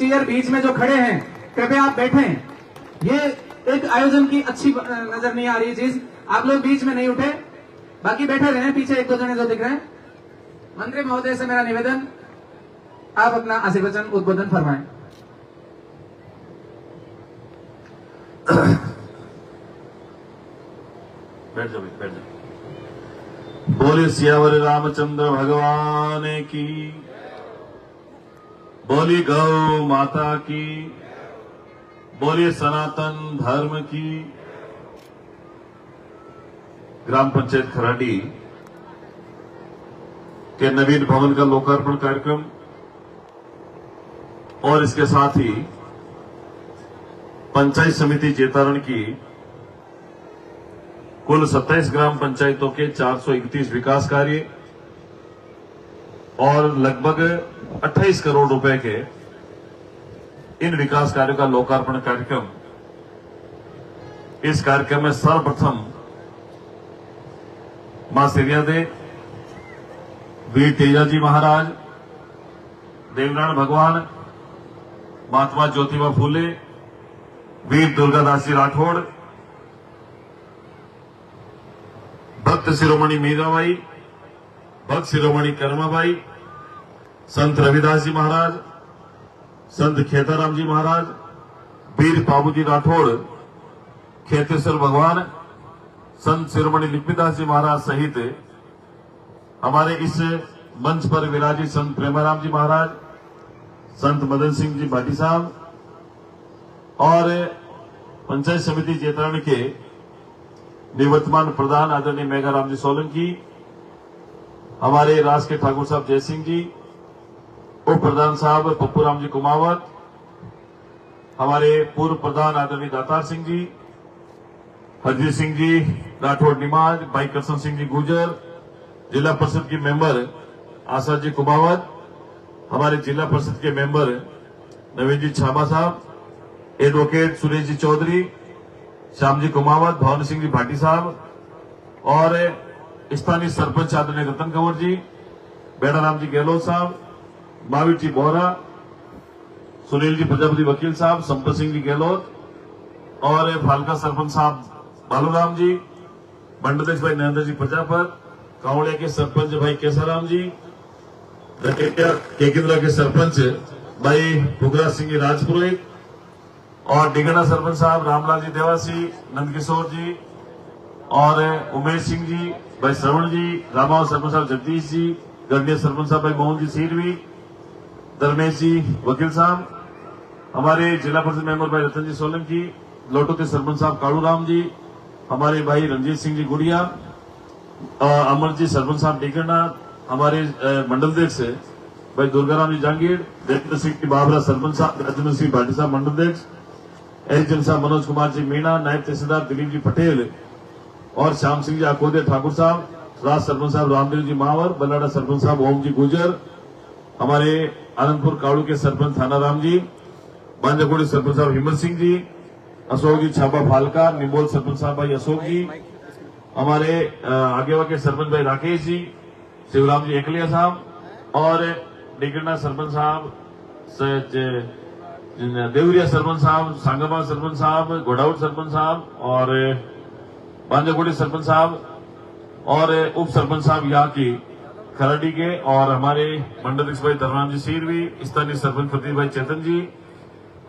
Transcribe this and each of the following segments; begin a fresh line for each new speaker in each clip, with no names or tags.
Chair बीच में जो खड़े हैं, कृपया आप बैठें। ये एक आयोजन की अच्छी नजर नहीं आ रही चीज। आप लोग बीच में नहीं उठे, बाकी बैठे रहे। पीछे एक दो जने जो दिख रहे हैं। मंत्री महोदय से मेरा निवेदन, आप अपना आशीर्वचन उद्बोधन फरमाएं।
बैठ जाओ, बैठ जाओ। बोले सियावर रामचंद्र भगवान की, बोली गौ माता की, बोलिए सनातन धर्म की। ग्राम पंचायत खराडी के नवीन भवन का लोकार्पण कार्यक्रम और इसके साथ ही पंचायत समिति जेतारण की कुल 27 ग्राम पंचायतों के 431 विकास कार्य और लगभग 28 करोड़ रुपए के इन विकास कार्यों का लोकार्पण कार्यक्रम। इस कार्यक्रम में सर्वप्रथम मां सिरियादे, वीर तेजाजी महाराज, देवनारायण भगवान, महात्मा ज्योतिबा फूले, वीर दुर्गादास जी राठौड़, भक्त शिरोमणि मीराबाई, भक्त शिरोमणि कर्माबाई, संत रविदास जी महाराज, संत खेताराम जी महाराज, वीर बाबूजी राठौड़, खेतेश्वर भगवान, संत शिरोमणि लिपिदास जी महाराज सहित हमारे इस मंच पर विराजित संत प्रेमाराम जी महाराज, संत मदन सिंह जी भाटी साहब और पंचायत समिति जेतारण के निवर्तमान प्रधान आदरणीय मेघाराम जी सोलंकी, हमारे राज के ठाकुर साहब जय सिंह जी, उप प्रधान साहब पप्पूराम जी कुमावत, हमारे पूर्व प्रधान आदरणीय दातार सिंह जी, हरजीत सिंह जी राठौड़ निमाज, भाई करसन सिंह जी गुजर, जिला परिषद के मेंबर आशा जी कुमावत, हमारे जिला परिषद के मेंबर नवीन जी छाबा साहब, एडवोकेट सुरेश जी चौधरी, श्याम जी कुमावत, भवन सिंह जी भाटी साहब और स्थानीय सरपंच आदरणीय रतन कंवर जी, बेड़ाराम जी गहलोत साहब, महावीर जी बोहरा, सुनील जी प्रजापति वकील साहब, संपत सिंह जी गहलोत और फालका सरपंच साहब बालूराम जी, मंडलेश भाई नरेंद्र जी प्रजापत, कावड़िया के सरपंच भाई केसाराम जी, केकिंद्रा के सरपंच भाई भुगराज सिंह जी राजपुरोहित और डिगना सरपंच साहब रामलाल जी देवासी, नंदकिशोर जी और उमेश सिंह जी, भाई श्रवण जी, रामाव सरपंच साहब जगदीश जी, गढ़िया सरपंच साहब भाई मोहन जी सीरवी, धर्मेश जी वकील साहब, हमारे जिला परिषद मेंबर भाई रतन जी सोलंकी, लोटो के सरपंच साहब कालूराम जी, हमारे भाई रंजीत सिंह जी गुड़िया, अमर जी सरपंच साहब डिगना, हमारे मंडल अध्यक्ष भाई दुर्गाराम जी जांगीर, देवेंद्र सिंह जी बाबरा सरपंच साहब, राजेंद्र सिंह भाटी साहब मंडल अध्यक्ष, एसडीएम साहब मनोज कुमार जी मीणा, नायब तहसीलदार दिलीप जी पटेल और श्याम सिंह जी आकोदे ठाकुर साहब, राज सरपंच साहब रामदेव जी मावर, बल्लाडा सरपंच साहब ओम जी गुजर, हमारे आनंदपुर काड़ू के सरपंच थाना राम जी, बांजागुड़ी सरपंच साहब हिम्मत सिंह जी, अशोक जी छापा फालका, निमोल सरपंच साहब भाई अशोक जी, हमारे आगेवा के सरपंच भाई राकेश जी, शिवराम जी एकलिया साहब और डिगना सरपंच साहब, देवरिया सरपंच साहब, सांगाबाद सरपंच साहब, घोड़ाउट सरपंच साहब और बांजागुड़ी सरपंच साहब और उप सरपंच साहब यहाँ की खराडी के और हमारे मंडल भाई धर्माम जी सीरवी, स्थानीय सरपंच प्रदीप भाई चेतन जी,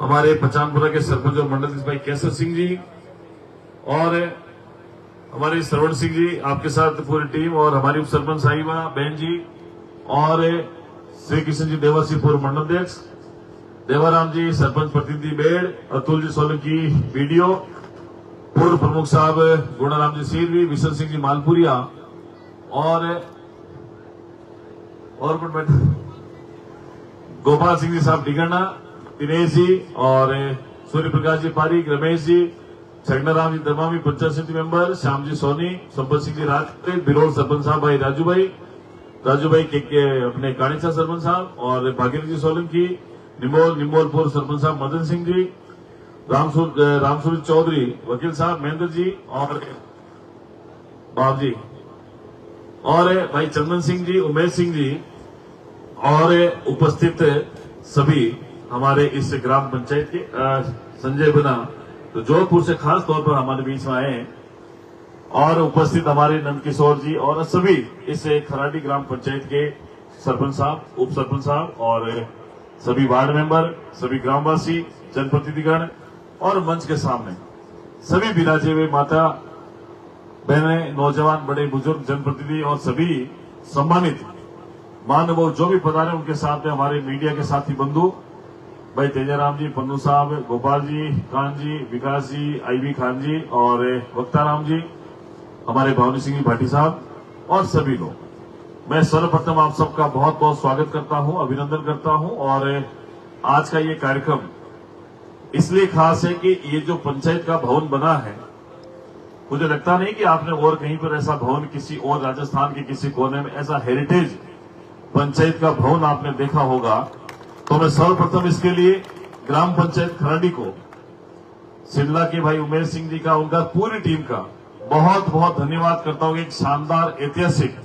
हमारे पचानपुरा के सरपंच और मंडल भाई केसर सिंह जी और हमारे श्रवण सिंह जी, आपके साथ पूरी टीम और हमारी उप सरपंच साहिबा बहन जी और श्री कृष्ण जी देवासी पूर्व मंडल अध्यक्ष, देवाराम जी सरपंच प्रतिनिधि बेड़, अतुल जी सोलंकी वीडियो, पूर्व प्रमुख साहब गुणाराम जी सीरवी, विशन सिंह जी मालपुरिया और कौन बैठा, गोपाल सिंह जी साहब डिगना, दिनेश जी और सूर्य प्रकाश जी पारिक, रमेश जी, छगनाराम जी दमामी पंचायत समिति मेंबर, श्याम जी सोनी, संपत सिंह जी राजपूत, बिरोल सरपंच साहब भाई राजू भाई के अपने काणीचा सरपंच साहब और भागीरथ जी सोलंकी, निमोल पूर्व सरपंच साहब मदन सिंह जी, रामसूरी चौधरी वकील साहब महेंद्र जी और बाब जी और भाई चंदन सिंह जी, उमेश सिंह जी और उपस्थित सभी हमारे इस ग्राम पंचायत के संजय बिना तो जोधपुर से खास तौर पर हमारे बीच में आए हैं और उपस्थित हमारे नंद किशोर जी और सभी इस खराडी ग्राम पंचायत के सरपंच साहब, उप सरपंच साहब और सभी वार्ड मेंबर, सभी ग्रामवासी, जनप्रतिनिधिगण और मंच के सामने सभी विराजे हुए माता बहनें, नौजवान, बड़े बुजुर्ग, जनप्रतिनिधि और सभी सम्मानित मानव जो भी पधारे उनके साथ में हमारे मीडिया के साथी बंधु भाई तेजाराम जी, पन्नू साहब, गोपाल जी, कान जी, विकास जी, आईवी खान जी और वक्ताराम जी, हमारे भावनी सिंह भाटी साहब और सभी लोग, मैं सर्वप्रथम आप सबका बहुत बहुत स्वागत करता हूं, अभिनंदन करता हूं। और आज का ये कार्यक्रम इसलिए खास है कि ये जो पंचायत का भवन बना है, मुझे लगता नहीं कि आपने और कहीं पर ऐसा भवन किसी और राजस्थान के किसी कोने में ऐसा हेरिटेज पंचायत का भवन आपने देखा होगा। तो मैं सर्वप्रथम इसके लिए ग्राम पंचायत खराडी को, सिडला के भाई उमेश सिंह जी का, उनका पूरी टीम का बहुत बहुत धन्यवाद करता हूं। एक शानदार ऐतिहासिक,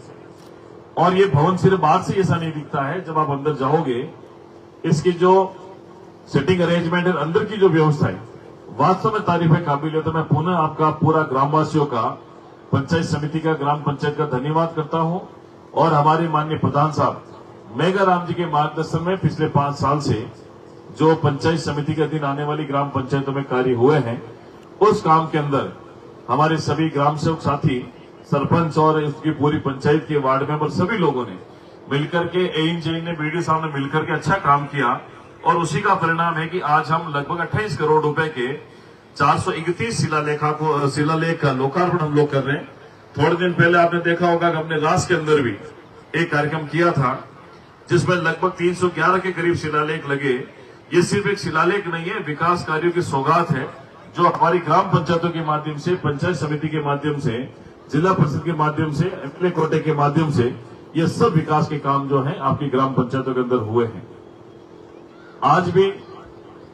और ये भवन सिर्फ बाहर से ऐसा नहीं दिखता है, जब आप अंदर जाओगे इसकी जो सिटिंग अरेंजमेंट है, अंदर की जो व्यवस्था है, वास्तव में तारीफ है, काबिल है। तो मैं पुनः आपका पूरा ग्रामवासियों का, पंचायत समिति का, ग्राम पंचायत का धन्यवाद करता हूं। और हमारे माननीय प्रधान साहब मेघाराम जी के मार्गदर्शन में पिछले 5 साल से जो पंचायत समिति के अधीन आने वाली ग्राम पंचायतों में कार्य हुए हैं, उस काम के अंदर हमारे सभी ग्राम सेवक साथी, सरपंच और उसकी पूरी पंचायत के वार्ड मेंबर सभी लोगों ने मिलकर के, एइन जैन ने, बीडीओ साहब ने मिलकर के अच्छा काम किया। और उसी का परिणाम है कि आज हम लगभग 28 करोड़ रुपए के 431 शिलालेख का लोकार्पण हम लोग कर रहे हैं। थोड़े दिन पहले आपने देखा होगा कि हमने रास के अंदर भी एक कार्यक्रम किया था जिसमें लगभग 311 के करीब शिलालेख लगे। ये सिर्फ एक शिलालेख नहीं है, विकास कार्यों की सौगात है जो हमारी ग्राम पंचायतों के माध्यम से, पंचायत समिति के माध्यम से, जिला परिषद के माध्यम से, एमएलए कोटे के माध्यम से, ये सब विकास के काम जो है आपकी ग्राम पंचायतों के अंदर हुए हैं। आज भी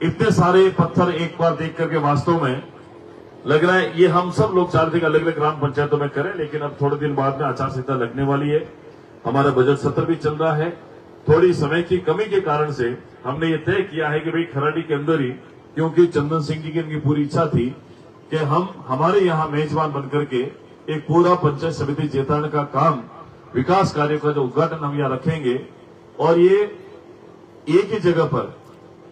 इतने सारे पत्थर एक बार देख करके वास्तव में लग रहा है ये हम सब लोग चाहते थे अलग अलग ग्राम पंचायतों में करें, लेकिन अब थोड़े दिन बाद में आचार संहिता लगने वाली है, हमारा बजट सत्र भी चल रहा है। थोड़ी समय की कमी के कारण से हमने ये तय किया है कि भाई खराडी के अंदर ही, क्योंकि चंदन सिंह जी की इनकी पूरी इच्छा थी कि हम हमारे यहाँ मेजबान बनकर के एक पूरा पंचायत समिति जेतान का काम, विकास कार्य का जो उद्घाटन हम यहाँ रखेंगे। और ये एक ही जगह पर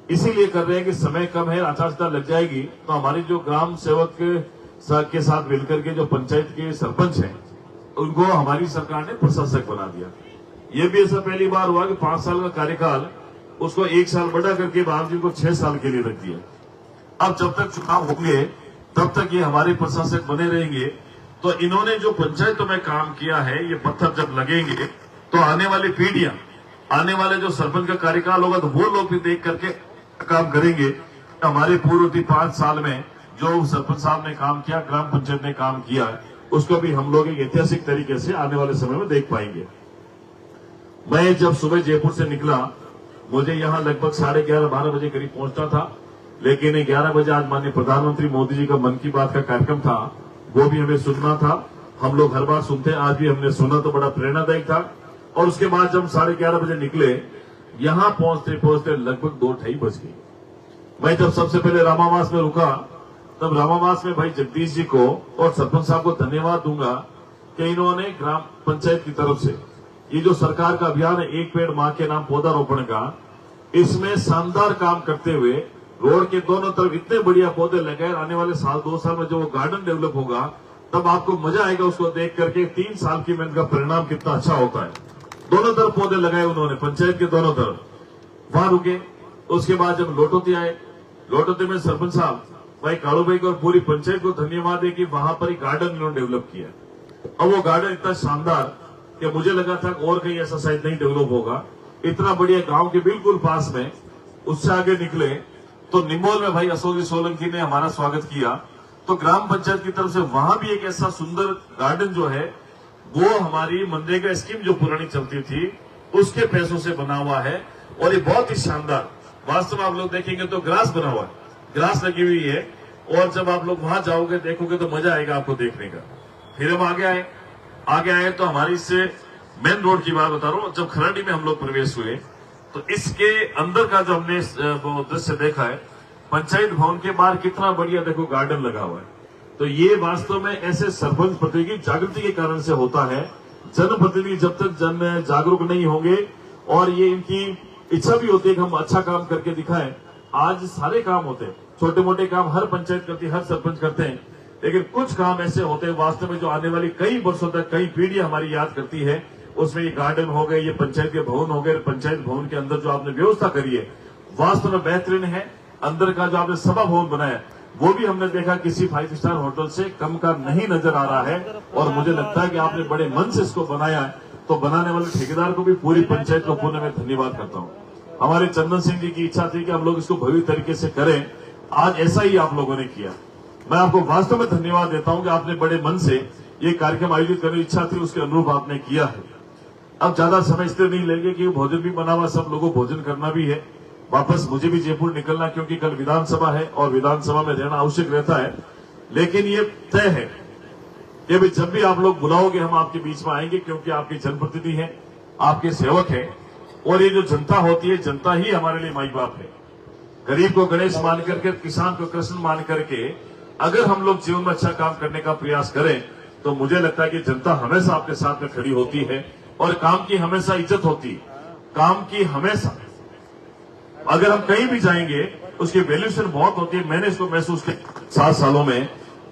इसीलिए कर रहे हैं कि समय कम है, आचार संहिता लग जाएगी तो हमारी जो ग्राम सेवक के साथ मिलकर के जो पंचायत के सरपंच हैं, उनको हमारी सरकार ने प्रशासक बना दिया। ये भी ऐसा पहली बार हुआ कि 5 साल का कार्यकाल उसको 1 साल बढ़ा करके बाबू जी को 6 साल के लिए रख दिया। अब जब तक चुनाव होंगे तब तक ये हमारे प्रशासक बने रहेंगे। तो इन्होंने जो पंचायतों में काम किया है, ये पत्थर जब लगेंगे तो आने वाली पीढ़ियां, आने वाले जो सरपंच का कार्यकाल होगा, तो वो लोग भी देख करके काम करेंगे। हमारे पूर्व 5 साल में जो सरपंच साहब ने काम किया, ग्राम पंचायत ने काम किया, उसको भी हम लोग एक ऐतिहासिक तरीके से आने वाले समय में देख पाएंगे। मैं जब सुबह जयपुर से निकला, मुझे यहाँ लगभग 11:30-12 बजे करीब पहुंचना था, लेकिन 11 बजे आज माननीय प्रधानमंत्री मोदी जी का मन की बात का कार्यक्रम था, वो भी हमें सुनना था। हम लोग हर बार सुनते हैं, आज भी हमने सुना तो बड़ा प्रेरणादायक था। और उसके बाद जब 11:30 बजे निकले, यहां पहुंचते पहुंचते लगभग 2:30 बज गई। मैं जब सबसे पहले रामावास में रुका, तब रामावास में भाई जगदीश जी को और सरपंच साहब को धन्यवाद दूंगा कि इन्होंने ग्राम पंचायत की तरफ से ये जो सरकार का अभियान है, एक पेड़ मां के नाम पौधारोपण का, इसमें शानदार काम करते हुए रोड के दोनों तरफ इतने बढ़िया पौधे लगाए। आने वाले 2 साल में जो वो गार्डन डेवलप होगा, तब आपको मजा आएगा उसको देख करके 3 साल की मेहनत का परिणाम कितना अच्छा होता है। दोनों तरफ पौधे लगाए उन्होंने, पंचायत के दोनों तरफ। वहां रुके, उसके बाद जब लोटोती आए, लोटोती में सरपंच साहब भाई कालू भाई को और पूरी पंचायत को धन्यवाद है कि वहां पर एक गार्डन इन्होंने डेवलप किया। और वो गार्डन इतना शानदार कि मुझे लगा था और कहीं ऐसा शायद नहीं डेवलप होगा। इतना बढ़िया गांव के बिल्कुल पास में। उससे आगे निकले तो निमोल में भाई अशोक जी सोलंकी ने हमारा स्वागत किया। तो ग्राम पंचायत की तरफ से वहां भी एक ऐसा सुंदर गार्डन जो है, वो हमारी मनरेगा स्कीम जो पुरानी चलती थी उसके पैसों से बना हुआ है। और ये बहुत ही शानदार, वास्तव में आप लोग देखेंगे तो ग्रास बना हुआ है, ग्रास लगी हुई है। और जब आप लोग वहां जाओगे देखोगे तो मजा आएगा आपको देखने का। फिर हम आगे आए तो हमारी इससे मेन रोड की बात बता रहा हूँ। जब खराडी में हम लोग प्रवेश हुए तो इसके अंदर का जो हमने वो दृश्य देखा है, पंचायत भवन के बाहर कितना बढ़िया देखो गार्डन लगा हुआ है। तो ये वास्तव में ऐसे सरपंच प्रतिनिधि की जागृति के कारण से होता है। जनप्रतिनिधि जब तक जन जागरूक नहीं होंगे और ये इनकी इच्छा भी होती है कि हम अच्छा काम करके दिखाएं। आज सारे काम होते हैं, छोटे मोटे काम हर पंचायत करती है, हर सरपंच करते हैं, लेकिन कुछ काम ऐसे होते हैं वास्तव में जो आने वाली कई वर्षों तक, कई पीढ़ियां हमारी याद करती है। उसमें ये गार्डन हो गए, ये पंचायत के भवन हो गए, पंचायत भवन के अंदर जो आपने व्यवस्था करी है वास्तव में बेहतरीन है। अंदर का जो आपने सभा भवन बनाया वो भी हमने देखा किसी 5 स्टार होटल से कम का नहीं नजर आ रहा है। और मुझे लगता है कि आपने बड़े मन से इसको बनाया है, तो बनाने वाले ठेकेदार को भी, पूरी पंचायत को पुनः मैं धन्यवाद करता हूँ। हमारे चंदन सिंह जी की इच्छा थी कि हम लोग इसको भव्य तरीके से करें, आज ऐसा ही आप लोगों ने किया। मैं आपको वास्तव में धन्यवाद देता हूं कि आपने बड़े मन से ये कार्यक्रम आयोजित करने की इच्छा थी, उसके अनुरूप आपने किया है। अब ज्यादा समय इसलिए नहीं लेंगे कि भोजन भी बना हुआ, सब लोगों को भोजन करना भी है, वापस मुझे भी जयपुर निकलना, क्योंकि कल विधानसभा है और विधानसभा में रहना आवश्यक रहता है। लेकिन ये तय है कि भी जब भी आप लोग बुलाओगे हम आपके बीच में आएंगे, क्योंकि आपके जनप्रतिनिधि हैं, आपके सेवक हैं। और ये जो जनता होती है, जनता ही हमारे लिए माई बाप है। गरीब को गणेश मान करके, किसान को कृष्ण मान करके अगर हम लोग जीवन में अच्छा काम करने का प्रयास करें तो मुझे लगता है कि जनता हमेशा आपके साथ में खड़ी होती है और काम की हमेशा इज्जत होती है। काम की हमेशा, अगर हम कहीं भी जाएंगे उसकी वैल्यूएशन बहुत होती है। मैंने इसको महसूस किया 7 सालों में,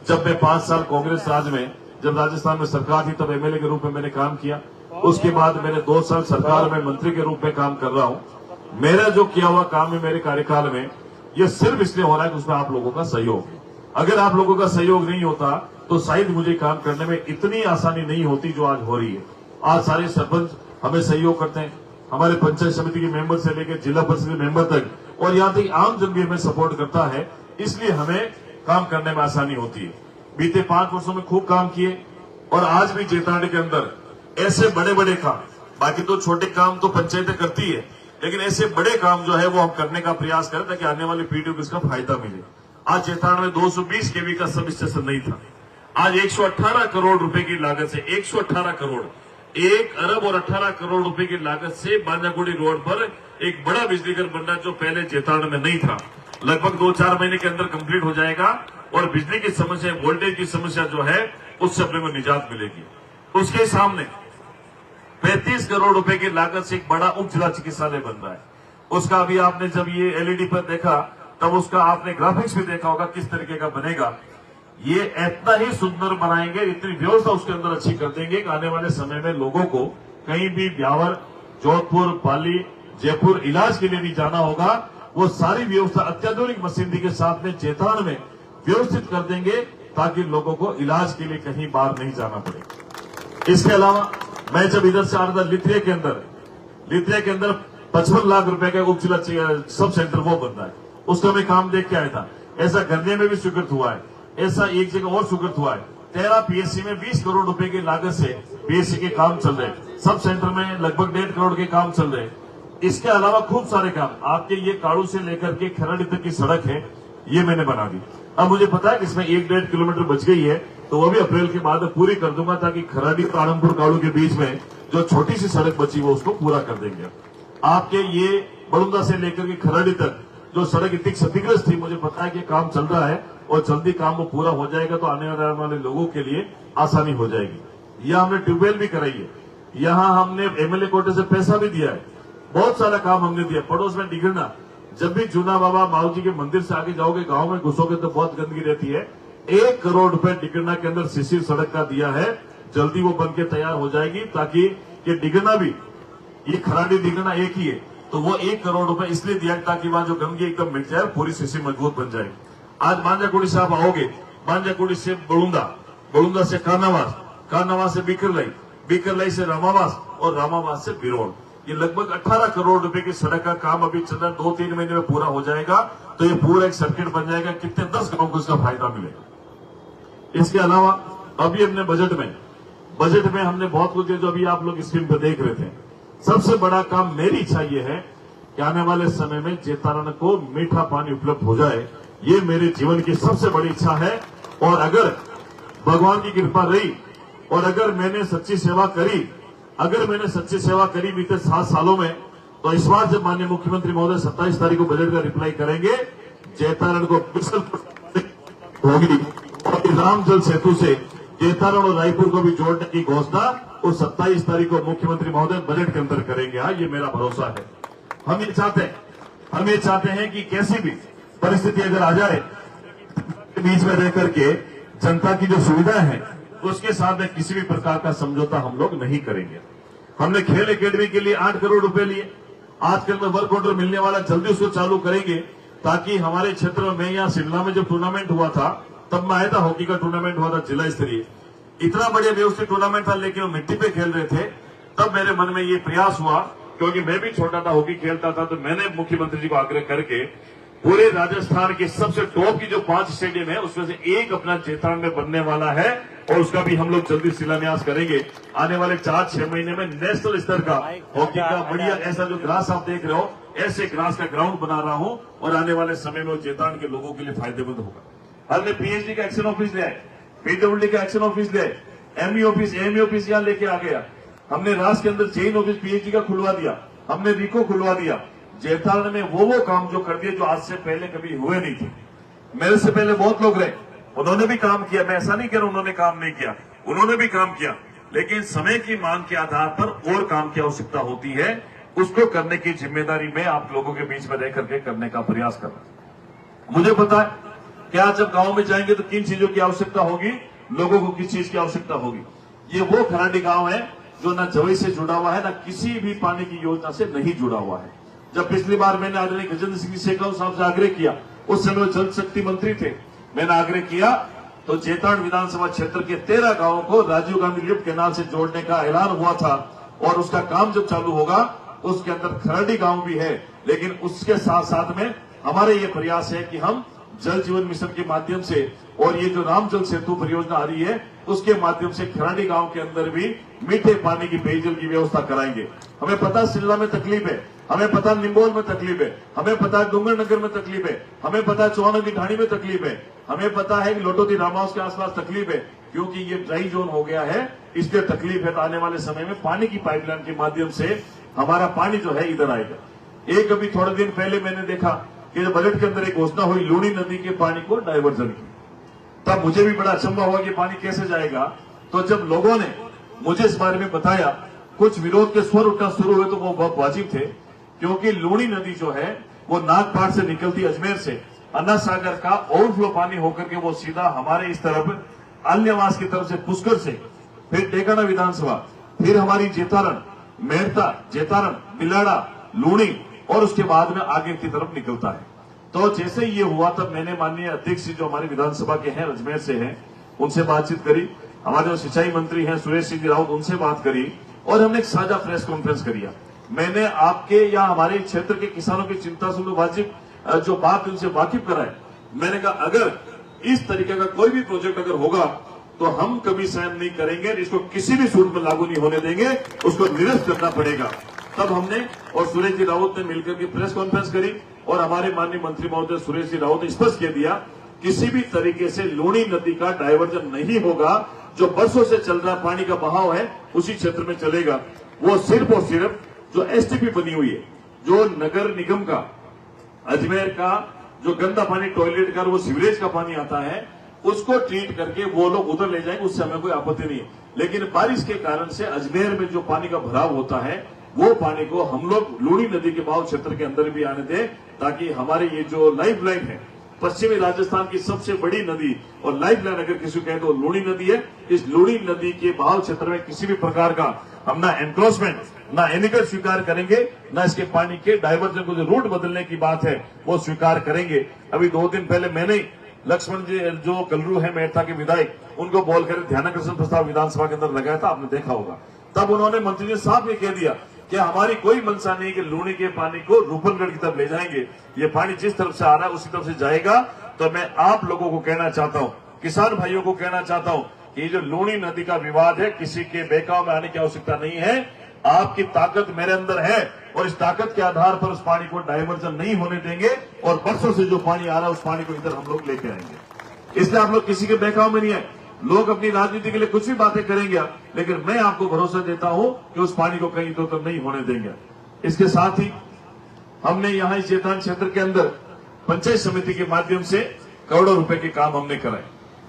जब मैं 5 साल कांग्रेस राज में, जब राजस्थान में सरकार थी तब एमएलए के रूप में मैंने काम किया। उसके बाद मैंने 2 साल सरकार में मंत्री के रूप में काम कर रहा हूं। मेरा जो किया हुआ काम है मेरे कार्यकाल में, ये सिर्फ इसलिए हो रहा है कि उसमें आप लोगों का सहयोग। अगर आप लोगों का सहयोग नहीं होता तो शायद मुझे काम करने में इतनी आसानी नहीं होती जो आज हो रही है। आज सारे सरपंच हमें सहयोग करते हैं, हमारे पंचायत समिति के मेंबर से लेकर जिला परिषद के मेंबर तक, और यहाँ तक आम जन भी हमें सपोर्ट करता है। इसलिए हमें काम करने में आसानी होती है। बीते 5 वर्षों में खूब काम किए और आज भी जेताड़ी के अंदर ऐसे बड़े बड़े काम, बाकी तो छोटे काम तो पंचायतें करती है, लेकिन ऐसे बड़े काम जो है वो हम करने का प्रयास करें ताकि आने वाली पीढ़ियों को इसका फायदा मिले। आज जेताड़ में 220 केवी का सब स्टेशन नहीं था, आज 118 करोड़ रुपए की लागत से, 118 करोड़, 1 अरब और 18 करोड़ रुपए की लागत से बांजागुड़ी रोड पर एक बड़ा बिजली घर बन रहा है जो पहले जेताड़ में नहीं था। लगभग 2-4 महीने के अंदर कंप्लीट हो जाएगा और बिजली की समस्या, वोल्टेज की समस्या जो है उससे अपने को निजात मिलेगी। उसके सामने 35 करोड़ रुपए की लागत से एक बड़ा उप जिला चिकित्सालय बन रहा है। उसका अभी आपने जब ये एलईडी पर देखा तब उसका आपने ग्राफिक्स भी देखा होगा किस तरीके का बनेगा। ये इतना ही सुंदर बनाएंगे, इतनी व्यवस्था उसके अंदर अच्छी कर देंगे कि आने वाले समय में लोगों को कहीं भी ब्यावर, जोधपुर, पाली, जयपुर इलाज के लिए नहीं जाना होगा। वो सारी व्यवस्था अत्याधुनिक मशीनरी के साथ में जेताड़ में व्यवस्थित कर देंगे ताकि लोगों को इलाज के लिए कहीं बाहर नहीं जाना पड़े। इसके अलावा मैं जब इधर से आ रहा था लित्रिया के अंदर 55 लाख रुपए का उप जिला सब सेंटर वो बन रहा है, उसका मैं काम देख के आया था। ऐसा गन्ने में भी स्वीकृत हुआ है, ऐसा एक जगह और स्वीकृत हुआ है। 13 पीएससी में 20 करोड़ रुपए की लागत से पीएससी के काम चल रहे हैं, सब सेंटर में लगभग 1.5 करोड़ के काम चल रहे हैं। इसके अलावा खूब सारे काम, आपके ये काड़ू से लेकर के खरड़ी तक की सड़क है, ये मैंने बना दी। अब मुझे पता है कि इसमें 1-1.5 किलोमीटर बच गई है, तो वो भी अप्रैल के बाद पूरी कर दूंगा ताकि खराड़ी आलमपुर काड़ू के बीच में जो छोटी सी सड़क बची वो उसको पूरा कर देंगे। आपके ये बड़ुंदा से लेकर के खराड़ी तक जो सड़क इतनी क्षतिग्रस्त थी, मुझे पता है कि काम चल रहा है और जल्दी काम वो पूरा हो जाएगा तो आने वाले लोगों के लिए आसानी हो जाएगी। यह हमने ट्यूबवेल भी कराई है, यहाँ हमने एमएलए कोटे से पैसा भी दिया है, बहुत सारा काम हमने दिया। पड़ोस में डिगरना, जब भी जूना बाबा माऊ जी के मंदिर से आगे जाओगे, गांव में घुसोगे तो बहुत गंदगी रहती है। 1 करोड़ रुपए डिगरना के अंदर शिशिर सड़क का दिया है, जल्दी वो बनके तैयार हो जाएगी ताकि ये डिगरना भी, ये खराड़ी डिगरना एक ही है, तो वो 1 करोड़ रुपए इसलिए दिया ताकि वहां जो गंदगी एकदम मिट जाए, पूरी शिशिर मजबूत बन जाए। आज बांजाकुड़ी से आप आओगे, बांजाकुड़ी से बड़ुंदा से कानावास से बीकरलाई से रामावास और रामावास से बिरोड़, ये लगभग 18 करोड़ रुपए की सड़क का काम अभी चल रहा है। 2-3 महीने में पूरा हो जाएगा तो ये पूरा एक सर्किट बन जाएगा, कितने 10 गांव को इसका फायदा मिलेगा। इसके अलावा अभी अपने बजट में हमने बहुत कुछ, जो अभी आप लोग स्क्रीन पर देख रहे थे, सबसे बड़ा काम मेरी इच्छा ये है कि आने वाले समय में जेतारण को मीठा पानी उपलब्ध हो जाए। ये मेरे जीवन की सबसे बड़ी इच्छा है और अगर भगवान की कृपा रही और अगर मैंने सच्ची सेवा करी बीते 7 सालों में, तो इस बार जब माननीय मुख्यमंत्री महोदय 27 तारीख को बजट का रिप्लाई करेंगे, जैतारण को होगी और राम जल सेतु से जैतारण और रायपुर को भी जोड़ने की घोषणा उस 27 तारीख को मुख्यमंत्री महोदय बजट के अंदर करेंगे। हाँ, ये मेरा भरोसा है। हम ये चाहते हैं कि कैसी भी परिस्थिति अगर आ जाए, बीच में रह करके जनता की जो सुविधाएं हैं उसके साथ में किसी भी प्रकार का समझौता हम लोग नहीं करेंगे। हमने खेल एकेडमी के लिए 8 करोड़ रुपए लिए, आजकल में वर्क ऑर्डर मिलने वाला, जल्दी उसको चालू करेंगे ताकि हमारे क्षेत्र में, मैं यहाँ शिमला में जब टूर्नामेंट हुआ था तब मैं आया था, हॉकी का टूर्नामेंट हुआ था जिला स्तरीय, इतना बढ़िया व्यवस्थित टूर्नामेंट था, लेकिन वो मिट्टी पे खेल रहे थे। तब मेरे मन में ये प्रयास हुआ, क्योंकि मैं भी छोटा था, हॉकी खेलता था, तो मैंने मुख्यमंत्री जी को आग्रह करके पूरे राजस्थान के सबसे टॉप की जो 5 स्टेडियम है उसमें से एक अपना जैतारण में बनने वाला है और उसका भी हम लोग जल्दी शिलान्यास करेंगे। आने वाले 4-6 महीने में नेशनल स्तर का हॉकी का बढ़िया ऐसा जो ग्रास आप देख रहे हो, ऐसे ग्रास का ग्राउंड बना रहा हूं और आने वाले समय में वो जैतारण के लोगों के लिए फायदेमंद होगा। हमने पीएचडी का एक्शन ऑफिस लिया है, पीडब्ल्यूडी का एक्शन ऑफिस लिया है, एमई ऑफिस, एमई ऑफिस यहां लेके आ गया। हमने राष्ट्र के अंदर चेन ऑफिस पीएचडी का खुलवा दिया, हमने रिको खुलवा दिया। जैतारण में वो काम जो कर दिए जो आज से पहले कभी हुए नहीं थे। मेरे से पहले बहुत लोग रहे, उन्होंने भी काम किया, मैं ऐसा नहीं कह रहा उन्होंने काम नहीं किया, उन्होंने भी काम किया, लेकिन समय की मांग के आधार पर और काम की आवश्यकता होती है, उसको करने की जिम्मेदारी मैं आप लोगों के बीच में रह करके करने का प्रयास कर रहा हूं। मुझे पता है कि आज जब गांव में जाएंगे तो किन चीजों की आवश्यकता होगी, लोगों को किस चीज की आवश्यकता होगी। ये वो खराडी गांव है जो न जवई से जुड़ा हुआ है, न किसी भी पानी की योजना से नहीं जुड़ा हुआ है। जब पिछली बार मैंने आदरणीय गजेंद्र सिंह शेखावत साहब से आग्रह किया, उस समय जल शक्ति मंत्री थे, मैंने आग्रह किया तो जैतारण विधानसभा क्षेत्र के 13 गांवों को राजीव गांधी लिफ्ट कैनाल से जोड़ने का ऐलान हुआ था और उसका काम जब चालू होगा उसके अंदर खराडी गांव भी है। लेकिन उसके साथ साथ में हमारे ये प्रयास है कि हम जल जीवन मिशन के माध्यम से और ये जो राम जल सेतु परियोजना आ रही है उसके माध्यम से खराडी गांव के अंदर भी मीठे पानी की पेयजल की व्यवस्था कराएंगे। हमें पता शिमला में तकलीफ है, हमें पता निम्बोल में तकलीफ है, हमें पता है डूंगरनगर में तकलीफ है, हमें पता है चौहानों की ढाणी में तकलीफ है, हमें पता है कि लोटोदी राम हाउस के आसपास तकलीफ है, क्योंकि ये ड्राई जोन हो गया है, इसलिए तकलीफ है। तो आने वाले समय में पानी की पाइपलाइन के माध्यम से हमारा पानी जो है इधर आएगा। एक अभी थोड़े दिन पहले मैंने देखा कि बजट के अंदर एक घोषणा हुई लूणी नदी के पानी को डायवर्जन की, तब मुझे भी बड़ा अचंभा हुआ कि पानी कैसे जाएगा। तो जब लोगों ने मुझे इस बारे में बताया, कुछ विरोध के स्वर उठना शुरू हुए तो वो बहुत वाजिब थे, क्योंकि लूणी नदी जो है वो नागपाट से निकलती अजमेर से, अन्ना सागर का ओवरफ्लो पानी होकर के वो सीधा हमारे इस तरफ अल्यवास की तरफ से पुष्कर से, फिर टेकाना विधानसभा, फिर हमारी जैतारण, मेड़ता, जैतारण, बिलाड़ा, लूणी और उसके बाद में आगे की तरफ निकलता है। तो जैसे ये हुआ तब मैंने माननीय अध्यक्ष जी जो हमारे विधानसभा के हैं, अजमेर से हैं, उनसे बातचीत करी, हमारे जो सिंचाई मंत्री हैं सुरेश सिंह राउत, उनसे बात करी और हमने एक साझा प्रेस कॉन्फ्रेंस करिया। मैंने आपके या हमारे क्षेत्र के किसानों की चिंता से वाजिब जो बात उनसे वाकिफ कराए। मैंने कहा अगर इस तरीके का कोई भी प्रोजेक्ट अगर होगा तो हम कभी सहन नहीं करेंगे, इसको किसी भी सूरत में लागू नहीं होने देंगे, उसको निरस्त करना पड़ेगा। तब हमने और सुरेश जी राउत ने मिलकर के प्रेस कॉन्फ्रेंस करी और हमारे माननीय मंत्री महोदय सुरेश जी राउत ने स्पष्ट कह दिया किसी भी तरीके से लूणी नदी का डायवर्जन नहीं होगा। जो बरसों से चल रहा पानी का बहाव है उसी क्षेत्र में चलेगा। वो सिर्फ और सिर्फ जो एसटीपी बनी हुई है, जो नगर निगम का अजमेर का जो गंदा पानी टॉयलेट का वो सीवरेज का पानी आता है उसको ट्रीट करके वो लोग उधर ले जाएंगे, उससे हमें कोई आपत्ति नहीं है। लेकिन बारिश के कारण से अजमेर में जो पानी का भराव होता है वो पानी को हम लोग लूणी नदी के बहाव क्षेत्र के अंदर भी आने दें, ताकि हमारे ये जो लाइफ लाइन है, पश्चिमी राजस्थान की सबसे बड़ी नदी और लाइफ लाइन अगर किसी को कहें तो लूणी नदी है। इस लूणी नदी के बहाव क्षेत्र में किसी भी प्रकार का हम ना एनक्रोचमेंट ना एनिकल स्वीकार करेंगे, ना इसके पानी के डायवर्जन को जो रूट बदलने की बात है वो स्वीकार करेंगे। अभी 2 दिन पहले मैंने लक्ष्मण जी जो कलरू है मेड़ता के विधायक, उनको बोलकर ध्यानाकर्षण प्रस्ताव विधानसभा के अंदर लगाया था, आपने देखा होगा। तब उन्होंने मंत्री जी साहब ने कह दिया कि हमारी कोई मंशा नहीं कि लूणी के पानी को रूपनगढ़ की तरफ ले जाएंगे, ये पानी जिस तरफ से आ रहा है उसी तरफ से जाएगा। तो मैं आप लोगों को कहना चाहता हूं, किसान भाइयों को कहना चाहता हूं कि ये जो लूणी नदी का विवाद है, किसी के बहकाव में आने की आवश्यकता नहीं है। आपकी ताकत मेरे अंदर है और इस ताकत के आधार पर उस पानी को डायवर्जन नहीं होने देंगे और बरसों से जो पानी आ रहा है उस पानी को इधर हम लोग लेके आएंगे। इसलिए आप लोग किसी के बहकाव में नहीं है। लोग अपनी राजनीति के लिए कुछ भी बातें करेंगे, लेकिन मैं आपको भरोसा देता हूं कि उस पानी को कहीं तो नहीं होने देंगे। इसके साथ ही हमने यहाँ इस जेतान क्षेत्र के अंदर पंचायत समिति के माध्यम से करोड़ों रुपए के काम हमने कराए।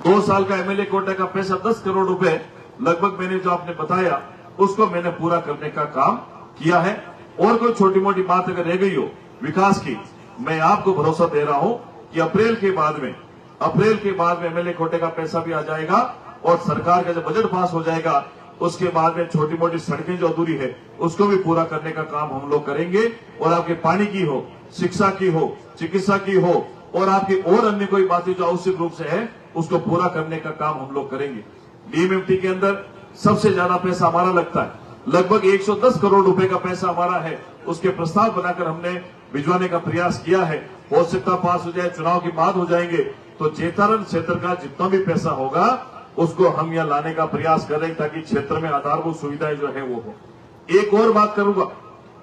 2 साल का एमएलए कोटा का पैसा 10 करोड़ रुपए लगभग मैंने जो आपने बताया उसको मैंने पूरा करने का काम किया है। और कोई छोटी मोटी बात अगर रह गई हो विकास की, मैं आपको भरोसा दे रहा हूं कि अप्रैल के बाद में एमएलए कोटे का पैसा भी आ जाएगा और सरकार का जब बजट पास हो जाएगा उसके बाद में छोटी मोटी सड़कें जो अधूरी है उसको भी पूरा करने का काम हम लोग करेंगे। और आपके पानी की हो, शिक्षा की हो, चिकित्सा की हो और आपकी और अन्य कोई बातें जो आवश्यक रूप से है उसको पूरा करने का काम हम लोग करेंगे। डीएमएमटी के अंदर सबसे ज्यादा पैसा हमारा लगता है, लगभग 110 करोड़ रुपए का पैसा हमारा है। उसके प्रस्ताव बनाकर हमने भिजवाने का प्रयास किया है। हो सकता पास हो जाए, चुनाव के बाद हो जाएंगे तो चेतारण क्षेत्र का जितना भी पैसा होगा उसको हम यहाँ लाने का प्रयास करें ताकि क्षेत्र में आधारभूत सुविधाएं जो है वो हो। एक और बात करूंगा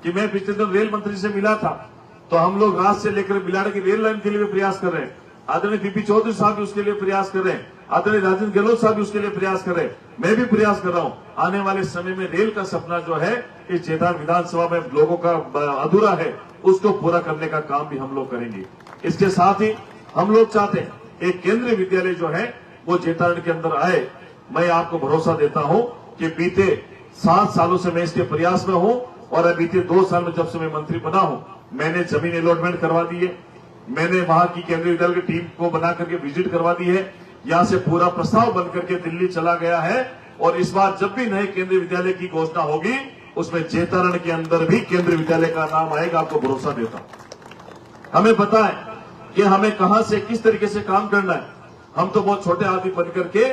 कि मैं पिछले दिन रेल मंत्री से मिला था तो हम लोग रात से लेकर बिलाड़ा की रेल लाइन के लिए भी प्रयास कर रहे हैं। आदरणीय पीपी चौधरी साहब भी उसके लिए प्रयास कर रहे हैं, आदरणीय राजेंद्र गहलोत साहब भी उसके लिए प्रयास कर रहे हैं, मैं भी प्रयास कर रहा हूं। आने वाले समय में रेल का सपना जो है इस जेतान विधानसभा में लोगों का अधूरा है उसको पूरा करने का काम भी हम लोग करेंगे। इसके साथ ही हम लोग चाहते हैं एक केंद्रीय विद्यालय जो है वो जेतान के अंदर आए। मैं आपको भरोसा देता हूं कि बीते 7 सालों से मैं इसके प्रयास में हूं और बीते 2 साल में जब से मैं मंत्री बना हूं मैंने जमीन अलॉटमेंट करवा दी है, मैंने वहां की केंद्रीय विद्यालय की टीम को बना करके विजिट करवा दी है, यहां से पूरा प्रस्ताव बन करके दिल्ली चला गया है। और इस बार जब भी नए केंद्रीय विद्यालय की घोषणा होगी उसमें जेतारण के अंदर भी केंद्रीय विद्यालय का नाम आएगा, आपको भरोसा देता हूं। हमें पता है कि हमें कहां से किस तरीके से काम करना है। हम तो बहुत छोटे आदमी बन करके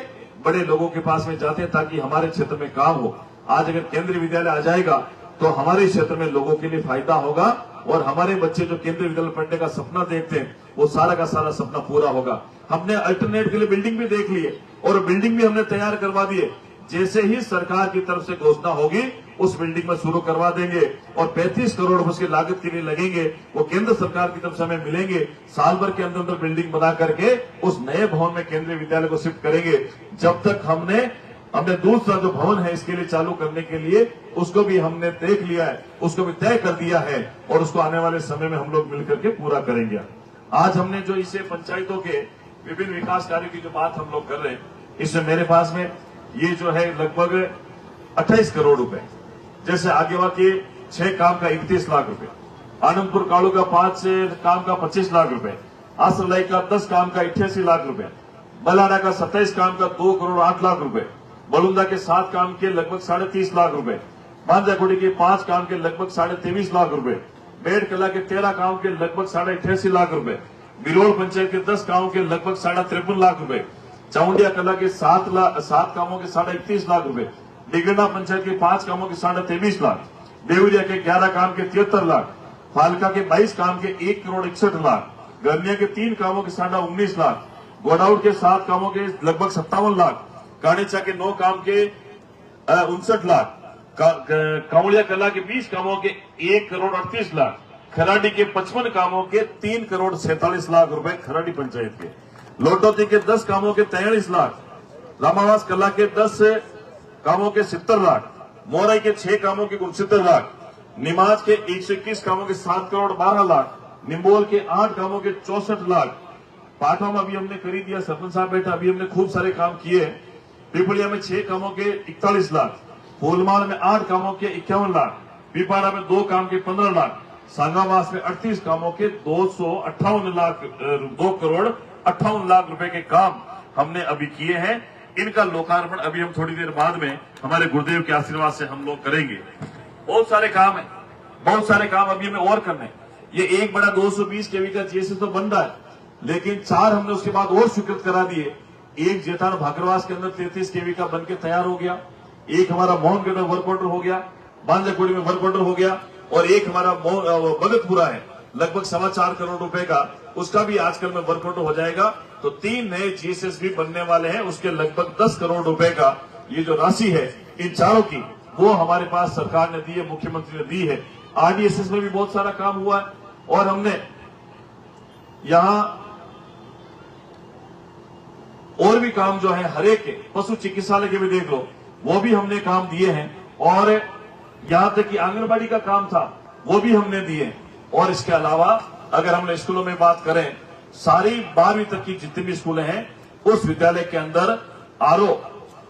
बड़े लोगों के पास में जाते हैं ताकि हमारे क्षेत्र में काम हो। आज अगर केंद्रीय विद्यालय आ जाएगा तो हमारे क्षेत्र में लोगों के लिए फायदा होगा और हमारे बच्चे जो केंद्रीय विद्यालय पढ़ने का सपना देखते हैं वो सारा का सारा सपना पूरा होगा। हमने अल्टरनेट के लिए बिल्डिंग भी देख ली है और बिल्डिंग भी हमने तैयार करवा दी है। जैसे ही सरकार की तरफ से घोषणा होगी उस बिल्डिंग में शुरू करवा देंगे और 35 करोड़ उसकी लागत के लिए लगेंगे, वो केंद्र सरकार की तरफ से हमें मिलेंगे। साल भर के अंदर बिल्डिंग बना करके उस नए भवन में केंद्रीय विद्यालय को शिफ्ट करेंगे। जब तक हमने दूसरा जो भवन है इसके लिए चालू करने के लिए उसको भी हमने देख लिया है, उसको भी तय कर दिया है और उसको आने वाले समय में हम लोग मिलकर के पूरा करेंगे। आज हमने जो इसे पंचायतों के विभिन्न विकास कार्यों की जो बात हम लोग कर रहे हैं इसमें मेरे पास में ये जो है लगभग 28 करोड़ रुपए, जैसे आगेवा के 6 काम का 31 लाख रुपए, आनंदपुर कालू का 5 काम का 25 लाख रुपए, आसरलाई का 10 काम का 88 लाख रुपए, बलाडा का 27 काम का 2 करोड़ 8 लाख रुपए, बलुंदा के 7 काम के लगभग 30.5 लाख रुपए, मांझाकुड़ी के 5 काम के लगभग 23.5 लाख रुपए, बेड़कला के 13 काम के लगभग 88 लाख रुपए, बिलोड़ पंचायत के 10 कामों के लगभग 53 लाख रुपए, चाउंडिया कला के 7 कामों के 31 लाख रुपए, डिगना पंचायत के 5 कामों के 23 लाख, देवरिया के 11 काम के 73 लाख, फालका के 22 काम के 1 करोड़ 61 लाख, गर्निया के 3 कामों के 19 लाख, गोडाउन के 7 कामों के लगभग 57 लाख, काणीचा के 9 काम के 59 लाख, काउड़िया कला के 20 कामों के 1 करोड़ 38 लाख, खराडी के 55 कामों के 3 करोड़ 47 लाख रुपए खराडी पंचायत के, लोटोती के 10 कामों के 43 लाख, रामावास कला के 10 कामों के 70 लाख, मोरई के 6 कामों के 69 लाख, निमाज के 121 कामों के 7 करोड़ 12 लाख, निम्बोल के 8 कामों के 64 लाख, पाठा में अभी हमने खरीद दिया, सरपंच साहब बैठा, अभी हमने खूब सारे काम किए। पिपलिया में 6 कामों के 41 लाख, फूलमाल में 8 कामों के 51 लाख, पिपाड़ा में 2 काम के 15 लाख, सांगावास में 38 कामों के 2 करोड़ 58 लाख रुपए के काम हमने अभी किए हैं। इनका लोकार्पण अभी हम थोड़ी देर बाद में हमारे गुरुदेव के आशीर्वाद से हम लोग करेंगे। बहुत सारे काम है, बहुत सारे काम अभी हमें और करने। ये एक बड़ा 220 केवी का जीएसएस तो बन रहा है, लेकिन 4 हमने उसके बाद और स्वीकृत करा दिए। एक जेठान भाकरवास के अंदर 33 केवी का बनके तैयार हो गया, एक हमारा मोहनगढ़ में वर्क ऑर्डर हो गया, बांजाकुड़ी में वर्क ऑर्डर हो गया और एक हमारा भगतपुरा है लगभग 4.25 करोड़ रुपए का, उसका भी आजकल में वर्क ऑर्डर हो जाएगा। तो 3 नए जीएसएस भी बनने वाले हैं, उसके लगभग 10 करोड़ रुपए का ये जो राशि है इन चारों की वो हमारे पास सरकार ने दी है, मुख्यमंत्री ने दी है। आरडीएसएस में भी बहुत सारा काम हुआ है और हमने यहां और भी काम जो है हरेक के पशु चिकित्सालय के भी देख लो, वो भी हमने काम दिए हैं। और यहां तक कि आंगनबाड़ी का काम था, वो भी हमने दिए। और इसके अलावा अगर हम स्कूलों में बात करें, सारी 12वीं तक की जितने भी स्कूलें हैं उस विद्यालय के अंदर आरओ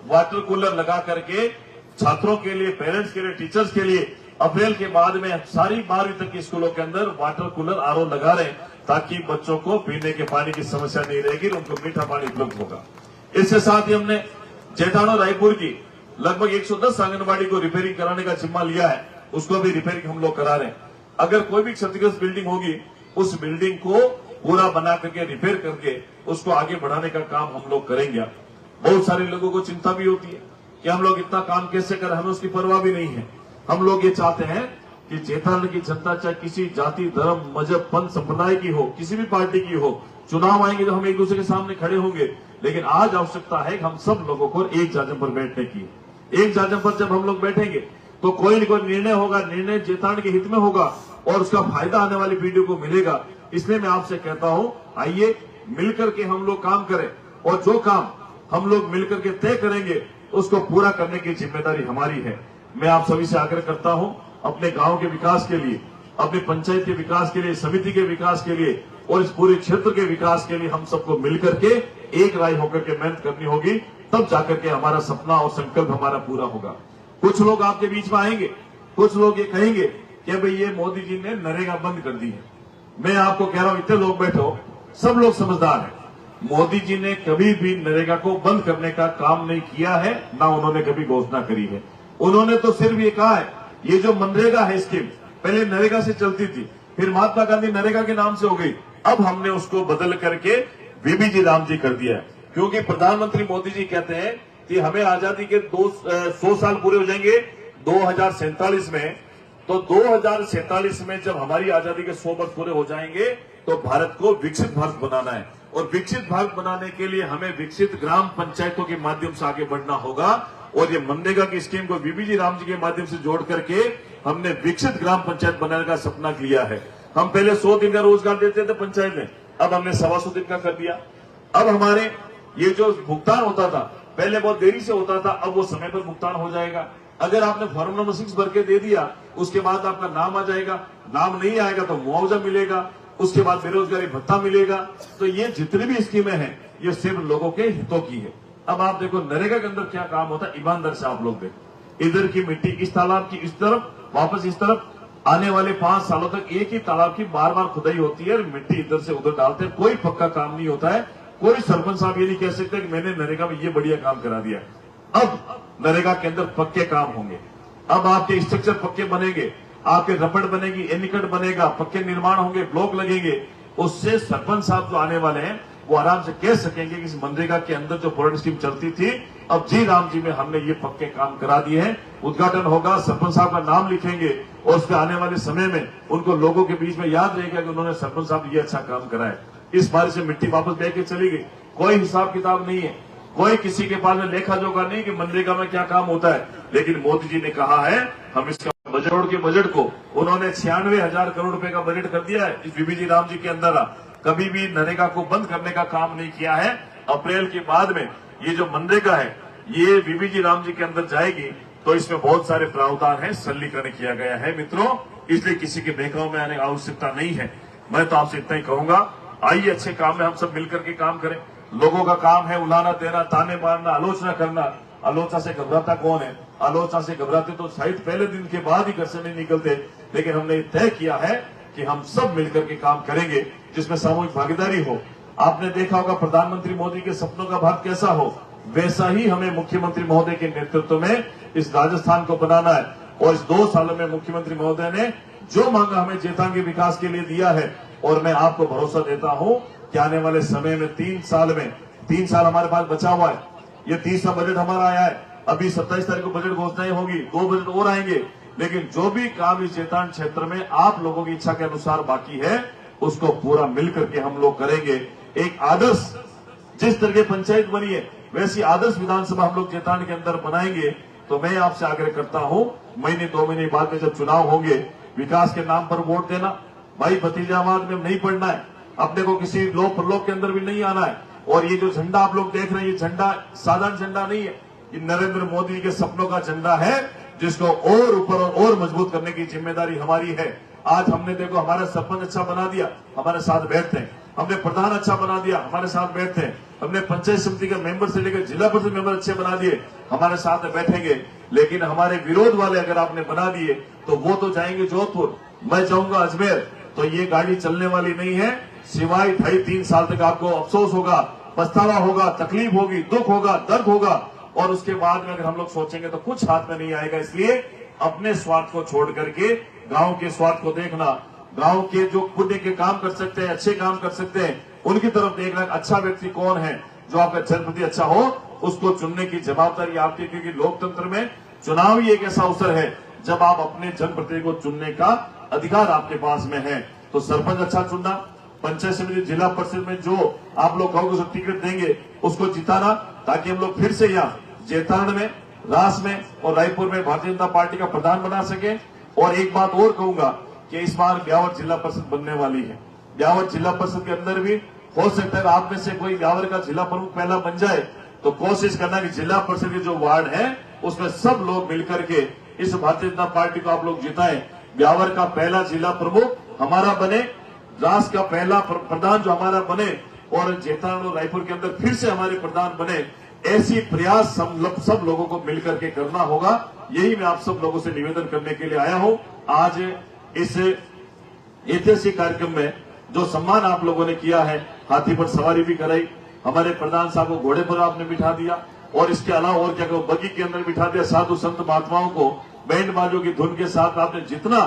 वाटर कूलर लगा करके छात्रों के लिए, पेरेंट्स के लिए, टीचर्स के लिए अप्रैल के बाद में सारी 12वीं तक के स्कूलों के अंदर वाटर कूलर आरओ लगा रहे हैं, ताकि बच्चों को पीने के पानी की समस्या नहीं रहेगी, उनको मीठा पानी उपलब्ध होगा। इसके साथ ही हमने जेठानो रायपुर की लगभग 110 आंगनबाड़ी को रिपेयरिंग कराने का जिम्मा लिया है, उसको भी रिपेयरिंग हम लोग करा रहे हैं। अगर कोई भी क्षतिग्रस्त बिल्डिंग होगी, उस बिल्डिंग को पूरा बना करके रिपेयर करके उसको आगे बढ़ाने का काम हम लोग करेंगे। बहुत सारे लोगों को चिंता भी होती है कि हम लोग इतना काम कैसे करें, हमें उसकी परवाह भी नहीं है। हम लोग ये चाहते हैं कि जेठालाल की जनता चाहे किसी जाति, धर्म, मजहब, पंथ, संप्रदाय की हो, किसी भी पार्टी की हो, चुनाव आएंगे तो हम एक दूसरे के सामने खड़े होंगे, लेकिन आज आवश्यकता है कि हम सब लोगों को एक जाजम पर बैठने की। एक जाजम पर जब हम लोग बैठेंगे तो कोई न कोई निर्णय होगा, निर्णय जेठालाल के हित में होगा और उसका फायदा आने वाली पीढ़ी को मिलेगा। इसलिए मैं आपसे कहता हूं, आइए मिलकर के हम लोग काम करें और जो काम हम लोग मिलकर के तय करेंगे उसको पूरा करने की जिम्मेदारी हमारी है। मैं आप सभी से आग्रह करता हूं, अपने गांव के विकास के लिए, अपने पंचायत के विकास के लिए, समिति के विकास के लिए और इस पूरे क्षेत्र के विकास के लिए हम सबको मिलकर के एक राय होकर के मेहनत करनी होगी, तब जाकर के हमारा सपना और संकल्प हमारा पूरा होगा। कुछ लोग आपके बीच में आएंगे, कुछ लोग ये कहेंगे कि भाई ये मोदी जी ने नरेगा बंद कर दी है। मैं आपको कह रहा हूं, इतने लोग बैठो, सब लोग समझदार हैं। मोदी जी ने कभी भी नरेगा को बंद करने का काम नहीं किया है, ना उन्होंने कभी घोषणा करी है। उन्होंने तो सिर्फ ये कहा है, ये जो मनरेगा है स्कीम पहले नरेगा से चलती थी, फिर महात्मा गांधी नरेगा के नाम से हो गई, अब हमने उसको बदल करके बीबीजी राम जी कर दिया है। क्योंकि प्रधानमंत्री मोदी जी कहते हैं कि हमें आजादी के 100 साल पूरे हो जाएंगे 2047 में। तो 2047 में जब हमारी आजादी के 100 वर्ष पूरे हो जाएंगे तो भारत को विकसित भारत बनाना है और विकसित भारत बनाने के लिए हमें विकसित ग्राम पंचायतों के माध्यम से आगे बढ़ना होगा। और ये मनरेगा की स्कीम को बीबीजी राम जी के माध्यम से जोड़ करके हमने विकसित ग्राम पंचायत बनाने का सपना लिया है। हम पहले 100 दिन का रोजगार देते थे पंचायत में, अब हमने 125 दिन का कर दिया। अब हमारे ये जो भुगतान होता था, पहले बहुत देरी से होता था, अब वो समय पर भुगतान हो जाएगा। अगर आपने फॉर्म नंबर 6 भर के दे दिया, उसके बाद आपका नाम आ जाएगा, नाम नहीं आएगा तो मुआवजा मिलेगा, उसके बाद बेरोजगारी भत्ता मिलेगा। तो ये जितनी भी स्कीमें हैं ये सिर्फ लोगों के हितों की है। अब आप देखो नरेगा के अंदर क्या काम होता है, ईमानदार से आप लोग देखो, इधर की मिट्टी इस तालाब की इस तरफ, वापस इस तरफ, आने वाले 5 सालों तक एक ही तालाब की बार बार खुदाई होती है और मिट्टी इधर से उधर डालते हैं, कोई पक्का काम नहीं होता है। कोई सरपंच साहब ये नहीं कह सकते कि मैंने नरेगा में ये बढ़िया काम करा दिया। अब नरेगा के अंदर पक्के काम होंगे, अब आपके स्ट्रक्चर पक्के बनेंगे, आपके रबड़ बनेगी, एनिकट बनेगा, पक्के निर्माण होंगे, ब्लॉक लगेंगे। उससे सरपंच साहब जो आने वाले हैं वो आराम से कह सकेंगे कि इस मनरेगा के अंदर जो फॉरेन स्कीम चलती थी, अब जी राम जी में हमने ये पक्के काम करा दिए हैं। उद्घाटन होगा, सरपंच साहब का नाम लिखेंगे और उसके आने वाले समय में उनको लोगों के बीच में याद रहेगा कि उन्होंने सरपंच साहब ये अच्छा काम करा है। इस बार से मिट्टी वापस बह के चली गई, कोई हिसाब किताब नहीं है, कोई किसी के पास में लेखा जोखा नहीं कि मनरेगा में क्या काम होता है। लेकिन मोदी जी ने कहा है हम इसका बजट को उन्होंने 96,000 करोड़ रुपए का बजट कर दिया है इस बीबीजी राम जी के अंदर। कभी भी नरेगा को बंद करने का काम नहीं किया है। अप्रैल के बाद में ये जो मनरेगा है ये बीबीजी राम जी के अंदर जाएगी तो इसमें बहुत सारे प्रावधान है, सरलीकरण किया गया है मित्रों, इसलिए किसी के बहकाव में आने की आवश्यकता नहीं है। मैं तो आपसे इतना ही कहूंगा, आइए अच्छे काम में हम सब मिलकर के काम करें। लोगों का काम है उलाना देना, ताने मारना, आलोचना करना। आलोचना से घबराता कौन है? आलोचना से घबराते तो शायद पहले दिन के बाद ही घर से नहीं निकलते। लेकिन हमने तय किया है कि हम सब मिलकर के काम करेंगे जिसमें सामूहिक भागीदारी हो। आपने देखा होगा प्रधानमंत्री मोदी के सपनों का भारत कैसा हो, वैसा ही हमें मुख्यमंत्री महोदय के नेतृत्व में इस राजस्थान को बनाना है। और इस 2 सालों में मुख्यमंत्री महोदय ने जो मांगा हमें जेठालाल के विकास के लिए दिया है। और मैं आपको भरोसा देता हूं कि आने वाले समय में 3 साल हमारे पास बचा हुआ है। ये 30वां बजट हमारा आया है, अभी 27 तारीख को बजट घोषणाएं होगी, 2 बजट और आएंगे। लेकिन जो भी काम इस जेठालाल क्षेत्र में आप लोगों की इच्छा के अनुसार बाकी है उसको पूरा मिलकर के हम लोग करेंगे। एक आदर्श जिस तरह की पंचायत बनी है वैसी आदर्श विधानसभा हम लोग जेठालाल के अंदर बनाएंगे। तो मैं आपसे आग्रह करता हूं, महीने 2 महीने बाद में जब चुनाव होंगे, विकास के नाम पर वोट देना। भाई भतीजावाद में नहीं पड़ना है, अपने को किसी लोक प्रलोक के अंदर भी नहीं आना है। और ये जो झंडा आप लोग देख रहे हैं, ये झंडा साधारण झंडा नहीं है, ये नरेंद्र मोदी के सपनों का झंडा है जिसको और ऊपर और मजबूत करने की जिम्मेदारी हमारी है। आज हमने देखो हमारा सरपंच अच्छा बना दिया, हमारे साथ बैठते हैं। हमने प्रधान अच्छा बना दिया, हमारे साथ बैठते हैं। हमने पंचायत समिति के मेंबर से लेकर जिला परिषद मेंबर अच्छे बना दिए, हमारे साथ बैठेंगे। लेकिन हमारे विरोध वाले अगर आपने बना दिए तो वो तो जाएंगे जोधपुर, मैं जाऊंगा अजमेर। तो ये गाड़ी चलने वाली नहीं है। सिवाय 2.5-3 साल तक आपको अफसोस होगा, पछतावा होगा, तकलीफ होगी, दुख होगा, दर्द होगा। और उसके बाद में अगर हम लोग सोचेंगे तो कुछ हाथ में नहीं आएगा। इसलिए अपने स्वार्थ को छोड़ करके गांव के स्वार्थ को देखना, गांव के जो पुण्य के काम कर सकते हैं, अच्छे काम कर सकते हैं, उनकी तरफ देखना। अच्छा व्यक्ति कौन है जो आपका जनप्रति अच्छा हो, उसको चुनने की जवाबदारी आपकी। क्योंकि लोकतंत्र में चुनाव ही एक ऐसा अवसर है जब आप अपने जनप्रतिनिधि को चुनने का अधिकार आपके पास में है। तो सरपंच अच्छा चुनना, पंचायत समिति, जिला परिषद में जो आप लोग कहोगे उसको टिकट देंगे, उसको जिताना, ताकि हम लोग फिर से यहाँ जेतारण में, रास में और रायपुर में भारतीय जनता पार्टी का प्रधान बना सके। और एक बात और कहूंगा कि इस बार ब्यावर जिला परिषद बनने वाली है। ब्यावर जिला परिषद के अंदर भी हो सकता है आप में से कोई ब्यावर का जिला प्रमुख पहला बन जाए। तो कोशिश करना कि जिला परिषद के जो वार्ड है उसमें सब लोग मिलकर के इस भारतीय जनता पार्टी को आप लोग जिताएं। ब्यावर का पहला जिला प्रमुख हमारा बने, रास का पहला प्रधान जो हमारा बने, और जेतारण और रायपुर के अंदर फिर से हमारे प्रधान बने। ऐसी प्रयास सब लोगों को मिलकर के करना होगा। यही मैं आप सब लोगों से निवेदन करने के लिए आया हूं। आज इस ऐतिहासिक कार्यक्रम में जो सम्मान आप लोगों ने किया है, हाथी पर सवारी भी कराई, हमारे प्रधान साहब को घोड़े पर आपने बिठा दिया, और इसके अलावा और क्या कहो, बगी के अंदर बिठा दिया। साधु संत महात्माओं को बैंड बाजों की धुन के साथ आपने जितना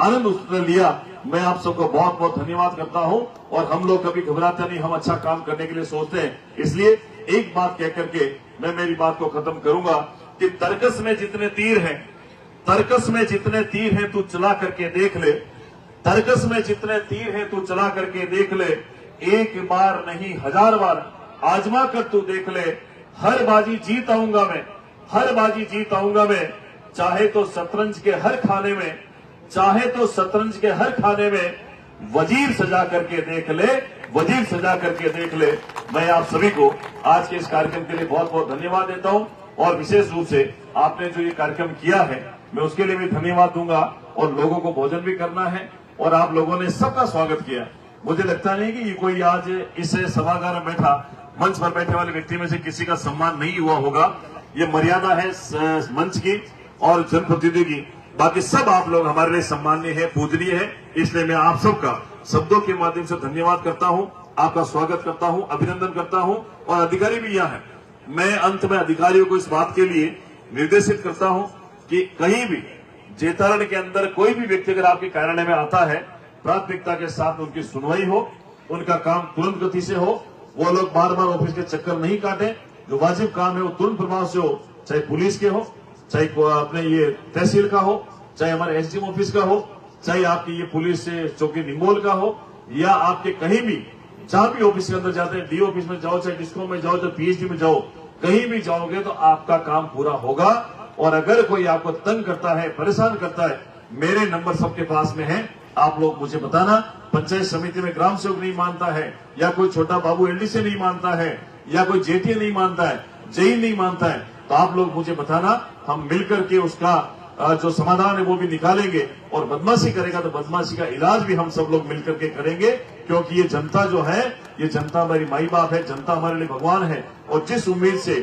आनंद उसने लिया, मैं आप सबको बहुत बहुत धन्यवाद करता हूं। और हम लोग कभी घबराते नहीं, हम अच्छा काम करने के लिए सोचते हैं। इसलिए एक बात कह करके मैं मेरी बात को खत्म करूंगा कि तर्कस में जितने तीर हैं, तर्कस में जितने तीर हैं तू चला करके देख ले, तर्कस में जितने तीर हैं तू चला करके देख ले। एक बार नहीं 1000 बार आजमा कर तू देख ले। हर बाजी जीत आऊंगा मैं, हर बाजी जीत आऊंगा मैं। चाहे तो शतरंज के हर खाने में, चाहे तो शतरंज के हर खाने में वजीर सजा करके देख ले, वजीर सजा करके देख ले। मैं आप सभी को आज के इस कार्यक्रम के लिए बहुत बहुत धन्यवाद देता हूं। और विशेष रूप से आपने जो ये कार्यक्रम किया है, मैं उसके लिए भी धन्यवाद दूंगा। और लोगों को भोजन भी करना है, और आप लोगों ने सबका स्वागत किया। मुझे लगता नहीं कि ये कोई आज इस सभागार में बैठा, मंच पर बैठे वाले व्यक्ति में से किसी का सम्मान नहीं हुआ होगा। ये मर्यादा है मंच की और जनप्रतिनिधि की। बाकी सब आप लोग हमारे लिए सम्माननीय है, पूजनीय है। इसलिए मैं आप सबका शब्दों के माध्यम से धन्यवाद करता हूं, आपका स्वागत करता हूं, अभिनंदन करता हूं। और अधिकारी भी यहाँ है। मैं अंत में अधिकारियों को इस बात के लिए निर्देशित करता हूं कि कहीं भी जेतारण के अंदर कोई भी व्यक्ति अगर आपके कार्यालय में आता है, प्राथमिकता के साथ उनकी सुनवाई हो, उनका काम तुरंत गति से हो। वो लोग बार बार ऑफिस के चक्कर नहीं काटें। जो वाजिब काम है वो तुरंत प्रभाव से हो, चाहे पुलिस के हो, चाहे अपने ये तहसील का हो, चाहे हमारे एसडीएम ऑफिस का हो, चाहे आपकी ये पुलिस चौकी निंगोल का हो, या आपके कहीं भी जहां भी ऑफिस के अंदर जाते हैं, डी ऑफिस में जाओ, चाहे डिस्को में जाओ, चाहे पीएचडी में जाओ, कहीं भी जाओगे तो आपका काम पूरा होगा। और अगर कोई आपको तंग करता है, परेशान करता है, मेरे नंबर सबके पास में है, आप लोग मुझे बताना। पंचायत समिति में ग्राम सेवक नहीं मानता है, या कोई छोटा बाबू एलडी से नहीं मानता है, या कोई जेटीए नहीं मानता है, जेई नहीं मानता है, तो आप लोग मुझे बताना। हम मिलकर के उसका जो समाधान है वो भी निकालेंगे। और बदमाशी करेगा तो बदमाशी का इलाज भी हम सब लोग मिलकर के करेंगे। क्योंकि ये जनता जो है, ये जनता हमारी माई बाप है, जनता हमारे लिए भगवान है। और जिस उम्मीद से,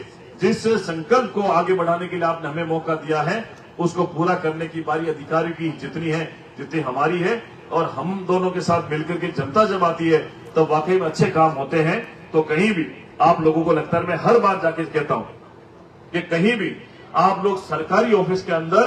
जिस संकल्प को आगे बढ़ाने के लिए आपने हमें मौका दिया है, उसको पूरा करने की बारी अधिकारी की जितनी है, जितनी हमारी है। और हम दोनों के साथ मिलकर के जनता जब आती है तो वाकई में अच्छे काम होते हैं। तो कहीं भी आप लोगों को लगता है, मैं हर बार जाके कहता हूं कि कहीं भी आप लोग सरकारी ऑफिस के अंदर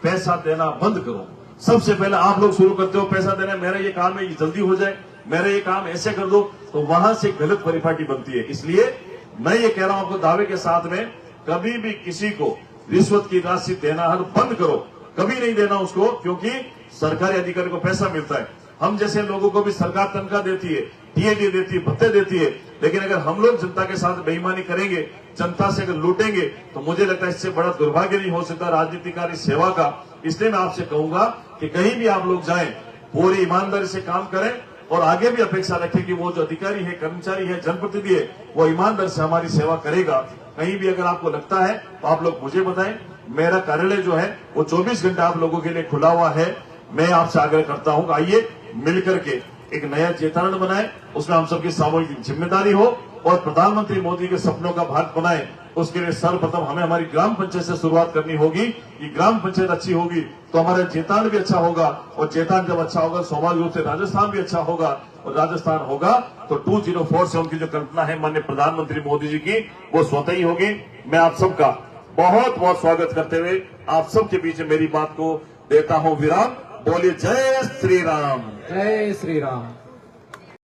पैसा देना बंद करो। सबसे पहले आप लोग शुरू करते हो पैसा देना, मेरा ये काम है, ये जल्दी हो जाए, मेरा ये काम ऐसे कर दो, तो वहां से गलत परिपाटी बनती है। इसलिए मैं ये कह रहा हूं आपको दावे के साथ में, कभी भी किसी को रिश्वत की राशि देना हर बंद करो, कभी नहीं देना उसको। क्योंकि सरकारी अधिकारी को पैसा मिलता है, हम जैसे लोगों को भी सरकार तनख्वाह देती है, टीएडी देती है, भत्ते देती है। लेकिन अगर हम लोग जनता के साथ बेईमानी करेंगे, जनता से अगर लूटेंगे, तो मुझे लगता है इससे बड़ा दुर्भाग्य नहीं हो सकता राजनीतिकारी सेवा का। इसलिए मैं आपसे कहूंगा कि कहीं भी आप लोग जाएं, पूरी ईमानदारी से काम करें। और आगे भी अपेक्षा रखें कि वो जो अधिकारी है, कर्मचारी है, जनप्रतिनिधि है, वो ईमानदारी से हमारी सेवा करेगा। कहीं भी अगर आपको लगता है तो आप लोग मुझे बताएं, मेरा कार्यालय जो है वो 24 घंटा आप लोगों के लिए खुला हुआ है। मैं आपसे आग्रह करता हूं कि आइए मिलकर के एक नया चेतारण बनाए, उसमें हम सबकी सामूहिक जिम्मेदारी हो और प्रधानमंत्री मोदी के सपनों का भारत बनाए। उसके लिए सर्वप्रथम हमें हमारी ग्राम पंचायत से शुरुआत करनी होगी। कि ग्राम पंचायत अच्छी होगी तो हमारा चेतान भी अच्छा होगा, और चेतान जब अच्छा होगा स्वाभाविक रूप से राजस्थान भी अच्छा होगा, और राजस्थान होगा तो 2047 की जो कल्पना है माननीय प्रधानमंत्री मोदी जी की, वो स्वतः ही होगी। मैं आप सबका बहुत बहुत स्वागत करते हुए आप सबके बीच मेरी बात को देता हूं विराम। बोलिए जय श्री राम।
जय श्री राम।